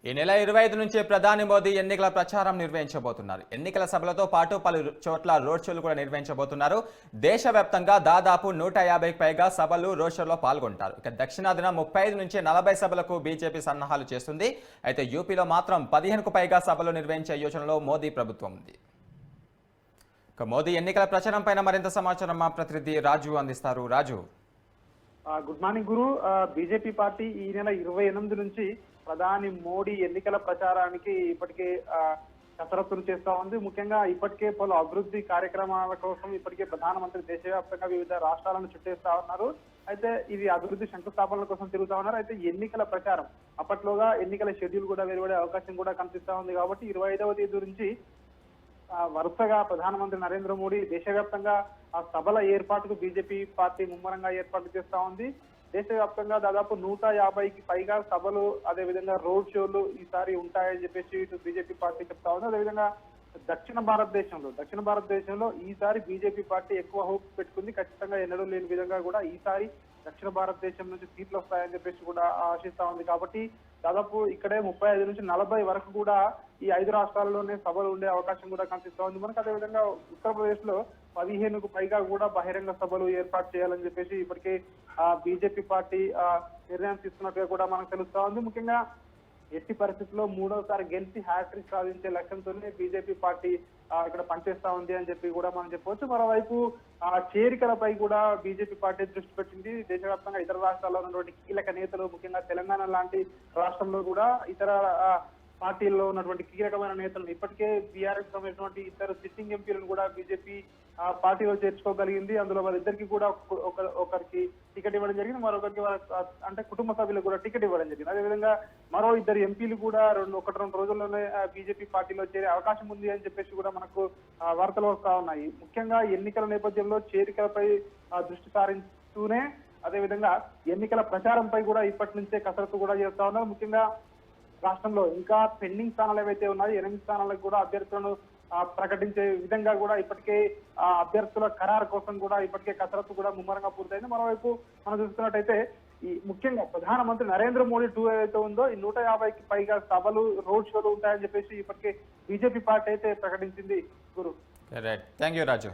ఈ నెల 25 నుంచి ప్రధాని మోదీ ఎన్నికల ప్రచారం నిర్వహించబోతున్నారు. ఎన్నికల సభలతో పాటు పలు చోట్ల రోడ్ షోలు కూడా నిర్వహించబోతున్నారు. దేశవ్యాప్తంగా దాదాపు 150కి పైగా సభలు రోడ్ షోలో పాల్గొంటారు. ఇక దక్షిణాదిన 35 నుంచి 40 సభలకు బీజేపీ సన్నాహాలు చేస్తుంది. అయితే యూపీలో మాత్రం 15కు పైగా సభలు నిర్వహించే యోచనలో మోదీ ప్రభుత్వం ఉంది. ఇక మోదీ ఎన్నికల ప్రచారం పైన మరింత సమాచారం మా ప్రతినిధి రాజు అందిస్తారు. రాజు, గుడ్ మార్నింగ్ గురు. బీజేపీ పార్టీ ఈ నెల 28 నుంచి ప్రధాని మోడీ ఎన్నికల ప్రచారానికి ఇప్పటికే కసరత్తులు చేస్తా ఉంది. ముఖ్యంగా ఇప్పటికే పలు అభివృద్ధి కార్యక్రమాల కోసం ఇప్పటికే ప్రధానమంత్రి దేశవ్యాప్తంగా వివిధ రాష్ట్రాలను చుట్టేస్తా ఉన్నారు. అయితే ఇది అభివృద్ధి శంకుస్థాపనల కోసం తిరుగుతా ఉన్నారు. అయితే ఎన్నికల ప్రచారం అప్పట్లోగా ఎన్నికల షెడ్యూల్ కూడా వెలువడే అవకాశం కూడా కనిపిస్తా ఉంది. కాబట్టి 25వ తేదీ నుంచి వరుసగా ప్రధానమంత్రి నరేంద్ర మోడీ దేశవ్యాప్తంగా ఆ సభల ఏర్పాటుకు బీజేపీ పార్టీ ముమ్మరంగా ఏర్పాటు చేస్తా ఉంది. దేశవ్యాప్తంగా దాదాపు 150కి పైగా సభలు, అదేవిధంగా రోడ్ షోలు ఈసారి ఉంటాయని చెప్పేసి ఇటు బీజేపీ పార్టీ చెప్తా ఉంది. అదేవిధంగా దక్షిణ భారతదేశంలో ఈసారి బీజేపీ పార్టీ ఎక్కువ హోప్స్ పెట్టుకుంది. ఖచ్చితంగా ఎన్నడూ లేని విధంగా కూడా ఈసారి దక్షిణ భారతదేశం నుంచి సీట్లు వస్తాయని చెప్పేసి కూడా ఆశిస్తా ఉంది. కాబట్టి దాదాపు ఇక్కడే 35 నుంచి 40 వరకు కూడా ఈ 5 రాష్ట్రాల్లోనే సభలు ఉండే అవకాశం కూడా కనిపిస్తా ఉంది మనకు. అదేవిధంగా ఉత్తరప్రదేశ్ లో 15కు పైగా కూడా బహిరంగ సభలు ఏర్పాటు చేయాలని చెప్పేసి ఇప్పటికే బీజేపీ పార్టీ నిర్ణయం తీసుకున్నట్టుగా కూడా మనకు తెలుస్తా ఉంది. ముఖ్యంగా ఎట్టి పరిస్థితుల్లో 3వసారి గెలిచి హ్యాట్రిక్ సాధించే లక్ష్యంతోనే బీజేపీ పార్టీ ఇక్కడ పనిచేస్తా ఉంది అని చెప్పి కూడా మనం చెప్పవచ్చు. మరోవైపు చేరికలపై కూడా బీజేపీ పార్టీ దృష్టి పెట్టింది. దేశవ్యాప్తంగా ఇతర రాష్ట్రాల్లో ఉన్నటువంటి కీలక నేతలు, ముఖ్యంగా తెలంగాణ లాంటి రాష్ట్రంలో కూడా ఇతర పార్టీల్లో ఉన్నటువంటి కీలకమైన నేతలను ఇప్పటికే బీఆర్ఎస్ సంబంధించినటువంటి ఇద్దరు సిట్టింగ్ ఎంపీలను కూడా బీజేపీ పార్టీలో చేర్చుకోగలిగింది. అందులో వాళ్ళిద్దరికి కూడా ఒకరికి టికెట్ ఇవ్వడం జరిగింది, మరొకరికి అంటే కుటుంబ సభ్యులకు కూడా టికెట్ ఇవ్వడం జరిగింది. అదేవిధంగా మరో 2 ఎంపీలు కూడా 1-2 రోజుల్లోనే బీజేపీ పార్టీలో చేరే అవకాశం ఉంది అని చెప్పేసి కూడా మనకు వార్తలు వస్తా ఉన్నాయి. ముఖ్యంగా ఎన్నికల నేపథ్యంలో చేరికలపై దృష్టి సారిస్తూనే అదేవిధంగా ఎన్నికల ప్రచారంపై కూడా ఇప్పటి నుంచే కసరత్తు కూడా చేస్తా ఉన్నారు. ముఖ్యంగా రాష్ట్రంలో ఇంకా పెండింగ్ స్థానాలు ఏవైతే ఉన్నాయో 8 స్థానాలకు కూడా అభ్యర్థులను ప్రకటించే విధంగా కూడా ఇప్పటికే అభ్యర్థుల ఖరారు కోసం కూడా ఇప్పటికే కసరత్తు కూడా ముమ్మరంగా పూర్తయింది. మరోవైపు మనం చూసుకున్నట్టయితే ఈ ముఖ్యంగా ప్రధానమంత్రి నరేంద్ర మోడీ టూర్ ఏదైతే ఉందో ఈ 150కి పైగా సభలు, రోడ్ షోలు ఉంటాయని చెప్పేసి ఇప్పటికే బీజేపీ పార్టీ అయితే ప్రకటించింది. గురు, థ్యాంక్ యూ రాజు.